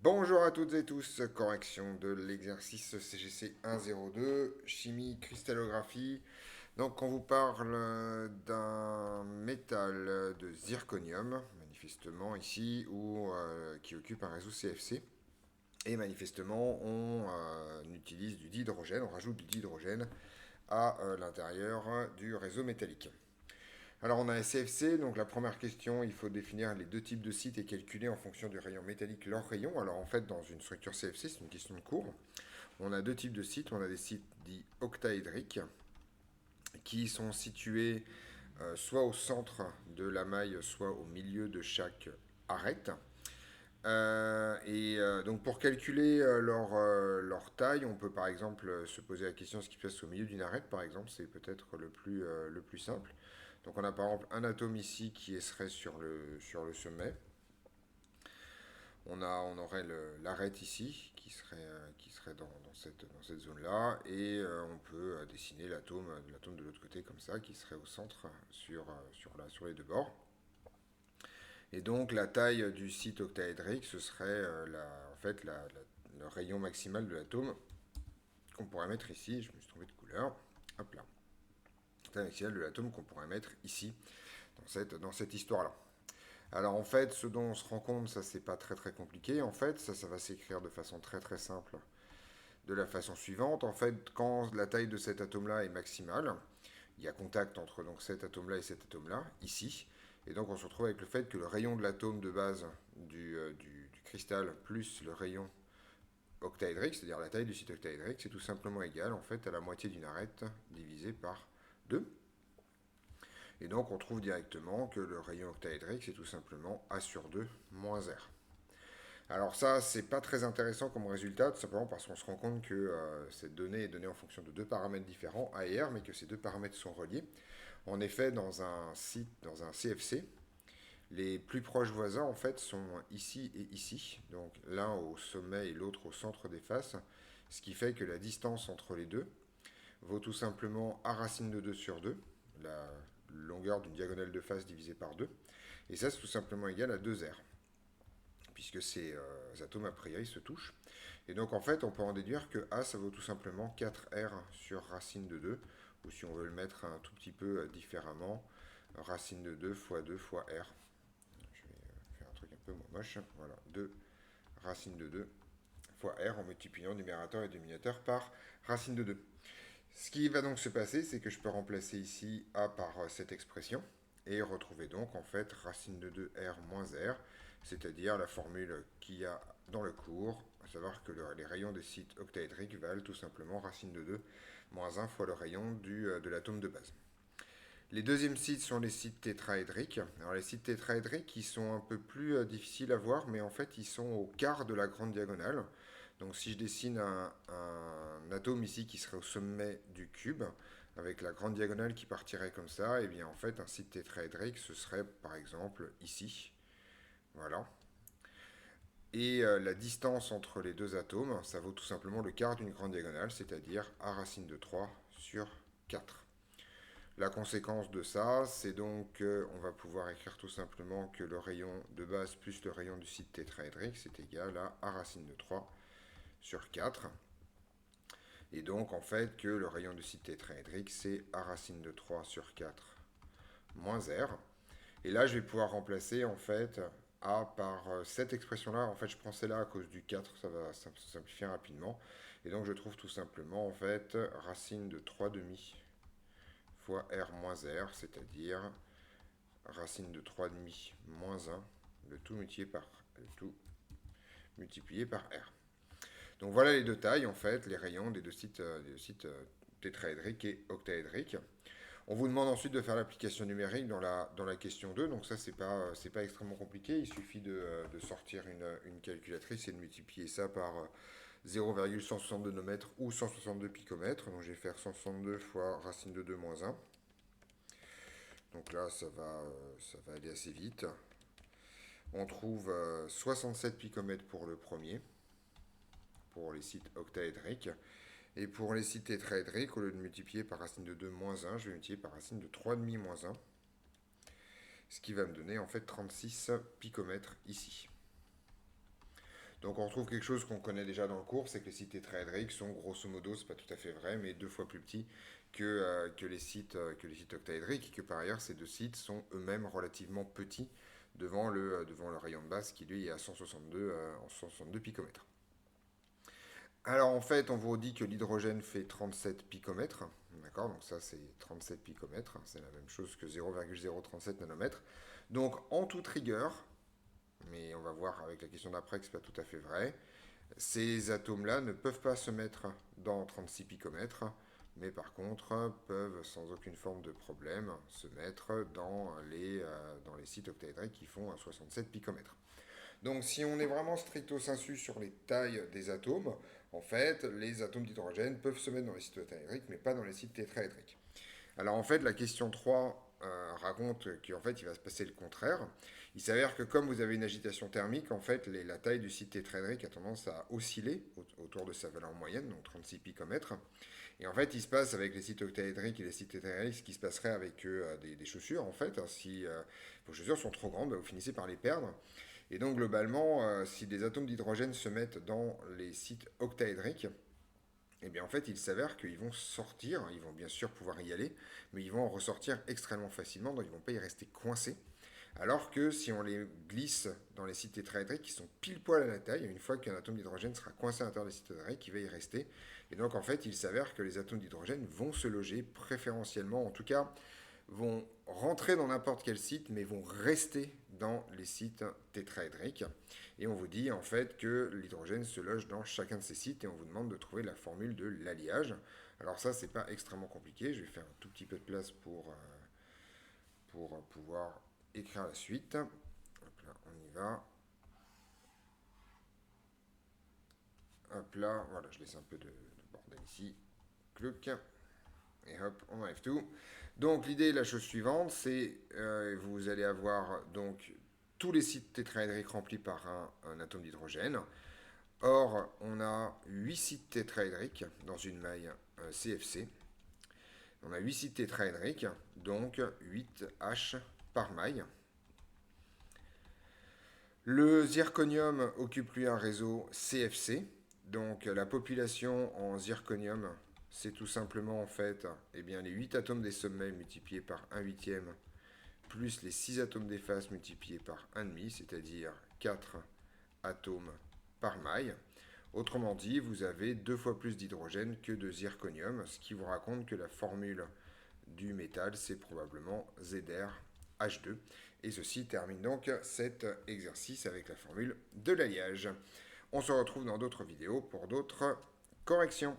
Bonjour à toutes et tous, correction de l'exercice CGC 102, chimie, cristallographie. Donc on vous parle d'un métal de zirconium, manifestement ici, qui occupe un réseau CFC. Et manifestement on utilise du dihydrogène, on rajoute du dihydrogène à l'intérieur du réseau métallique. Alors on a un CFC, donc la première question, il faut définir les deux types de sites et calculer en fonction du rayon métallique leur rayon. Alors en fait, dans une structure CFC, c'est une question de cours. On a deux types de sites. On a des sites dits octaédriques qui sont situés soit au centre de la maille, soit au milieu de chaque arête. Donc pour calculer leur taille, on peut par exemple se poser la question ce qui se passe au milieu d'une arête, par exemple, c'est peut-être le plus simple. Donc on a par exemple un atome ici qui serait sur le sommet. On aurait l'arête ici qui serait dans cette zone-là, et on peut dessiner l'atome de l'autre côté comme ça, qui serait au centre sur les deux bords. Et donc la taille du site octaédrique, ce serait en fait le rayon maximal de l'atome qu'on pourrait mettre ici. Je me suis trompé de couleur. Hop là. La taille maximale de l'atome qu'on pourrait mettre ici, dans cette histoire-là. Alors en fait, ce dont on se rend compte, ça c'est pas très très compliqué. En fait, ça va s'écrire de façon très très simple, de la façon suivante. En fait, quand la taille de cet atome-là est maximale, il y a contact entre donc cet atome-là et cet atome-là, ici. Et donc on se retrouve avec le fait que le rayon de l'atome de base du cristal plus le rayon octaédrique, c'est-à-dire la taille du site octaédrique, c'est tout simplement égal en fait à la moitié d'une arête divisée par 2. Et donc on trouve directement que le rayon octaédrique, c'est tout simplement A sur 2 moins R. Alors ça, c'est pas très intéressant comme résultat, tout simplement parce qu'on se rend compte que cette donnée est donnée en fonction de deux paramètres différents, A et R, mais que ces deux paramètres sont reliés. En effet, dans un CFC, les plus proches voisins, en fait, sont ici et ici, donc l'un au sommet et l'autre au centre des faces, ce qui fait que la distance entre les deux vaut tout simplement A racine de 2 sur 2, la longueur d'une diagonale de face divisée par 2, et ça c'est tout simplement égal à 2R, puisque ces atomes a priori se touchent. Et donc en fait on peut en déduire que A ça vaut tout simplement 4R sur racine de 2, ou si on veut le mettre un tout petit peu différemment, racine de 2 fois 2 fois R. Je vais faire un truc un peu moins moche. Voilà, 2 racine de 2 fois R en multipliant numérateur et dénominateur par racine de 2. Ce qui va donc se passer, c'est que je peux remplacer ici A par cette expression et retrouver donc en fait racine de 2R moins R, c'est-à-dire la formule qu'il y a dans le cours, à savoir que les rayons des sites octaédriques valent tout simplement racine de 2 moins 1 fois le rayon de l'atome de base. Les deuxièmes sites sont les sites tétraédriques. Alors les sites tétraédriques, ils sont un peu plus difficiles à voir, mais en fait ils sont au quart de la grande diagonale. Donc si je dessine un atome ici qui serait au sommet du cube, avec la grande diagonale qui partirait comme ça, et bien en fait un site tétraédrique, ce serait par exemple ici. Voilà. Et la distance entre les deux atomes, ça vaut tout simplement le quart d'une grande diagonale, c'est-à-dire A racine de 3 sur 4. La conséquence de ça, c'est donc qu'on va pouvoir écrire tout simplement que le rayon de base plus le rayon du site tétraédrique, c'est égal à A racine de 3 sur 4. Et donc en fait que le rayon du site tétraédrique, c'est A racine de 3 sur 4 moins R. Et là, je vais pouvoir remplacer en fait A par cette expression-là. En fait, je prends celle-là à cause du 4, ça va simplifier rapidement. Et donc je trouve tout simplement en fait racine de 3 demi fois R moins R, c'est-à-dire racine de 3 demi moins 1, le tout multiplié par R. Donc voilà les deux tailles, en fait, les rayons des deux sites tétraédriques et octaédriques. On vous demande ensuite de faire l'application numérique dans la question 2, donc ça c'est pas extrêmement compliqué, il suffit de sortir une calculatrice et de multiplier ça par 0,162 nanomètres ou 162 picomètres, donc je vais faire 162 fois racine de 2 moins 1. Donc là, ça va aller assez vite. On trouve 67 picomètres pour le premier, pour les sites octaédriques. Et pour les sites tétraédriques, au lieu de multiplier par racine de 2 moins 1, je vais multiplier par racine de 3,5 moins 1. Ce qui va me donner en fait 36 picomètres ici. Donc on retrouve quelque chose qu'on connaît déjà dans le cours, c'est que les sites tétraédriques sont grosso modo, c'est pas tout à fait vrai, mais 2 fois plus petits que les sites octaédriques, et que par ailleurs ces deux sites sont eux-mêmes relativement petits devant le rayon de base qui lui est à 162 picomètres. Alors en fait, on vous dit que l'hydrogène fait 37 picomètres, d'accord? Donc ça c'est 37 picomètres, c'est la même chose que 0,037 nanomètres. Donc en toute rigueur, mais on va voir avec la question d'après que ce n'est pas tout à fait vrai, ces atomes-là ne peuvent pas se mettre dans 36 picomètres, mais par contre peuvent sans aucune forme de problème se mettre dans les sites octaédriques qui font 67 picomètres. Donc si on est vraiment stricto sensu sur les tailles des atomes, en fait, les atomes d'hydrogène peuvent se mettre dans les sites octaédriques, mais pas dans les sites tétraédriques. Alors en fait, la question 3 raconte qu'en fait, il va se passer le contraire. Il s'avère que comme vous avez une agitation thermique, en fait, la taille du site tétraédrique a tendance à osciller autour de sa valeur moyenne, donc 36 picomètres. Et en fait, il se passe avec les sites octaédriques et les sites tétraédriques ce qui se passerait avec des chaussures, en fait. Si vos chaussures sont trop grandes, vous finissez par les perdre. Et donc, globalement, si des atomes d'hydrogène se mettent dans les sites octaédriques, eh bien, en fait, il s'avère qu'ils vont sortir, ils vont bien sûr pouvoir y aller, mais ils vont en ressortir extrêmement facilement, donc ils ne vont pas y rester coincés. Alors que si on les glisse dans les sites tétraédriques qui sont pile poil à la taille, une fois qu'un atome d'hydrogène sera coincé à l'intérieur des sites tétraédriques, il va y rester. Et donc en fait, il s'avère que les atomes d'hydrogène vont se loger préférentiellement, en tout cas, vont rentrer dans n'importe quel site, mais vont rester dans les sites tétraédriques. Et on vous dit en fait que l'hydrogène se loge dans chacun de ces sites et on vous demande de trouver la formule de l'alliage. Alors ça, c'est pas extrêmement compliqué. Je vais faire un tout petit peu de place pour pouvoir écrire la suite. Hop là, on y va. Hop là, voilà, je laisse un peu de bordel ici. Clouc. Et hop, on enlève tout. Donc l'idée est la chose suivante, c'est vous allez avoir donc tous les sites tétraédriques remplis par un atome d'hydrogène. Or, on a 8 sites tétraédriques dans une maille CFC. On a 8 sites tétraédriques, donc 8 H par maille. Le zirconium occupe lui un réseau CFC. Donc la population en zirconium, c'est tout simplement en fait eh bien, les 8 atomes des sommets multipliés par 1 huitième plus les 6 atomes des faces multipliés par 1,5, c'est-à-dire 4 atomes par maille. Autrement dit, vous avez 2 fois plus d'hydrogène que de zirconium, ce qui vous raconte que la formule du métal, c'est probablement ZrH2. Et ceci termine donc cet exercice avec la formule de l'alliage. On se retrouve dans d'autres vidéos pour d'autres corrections.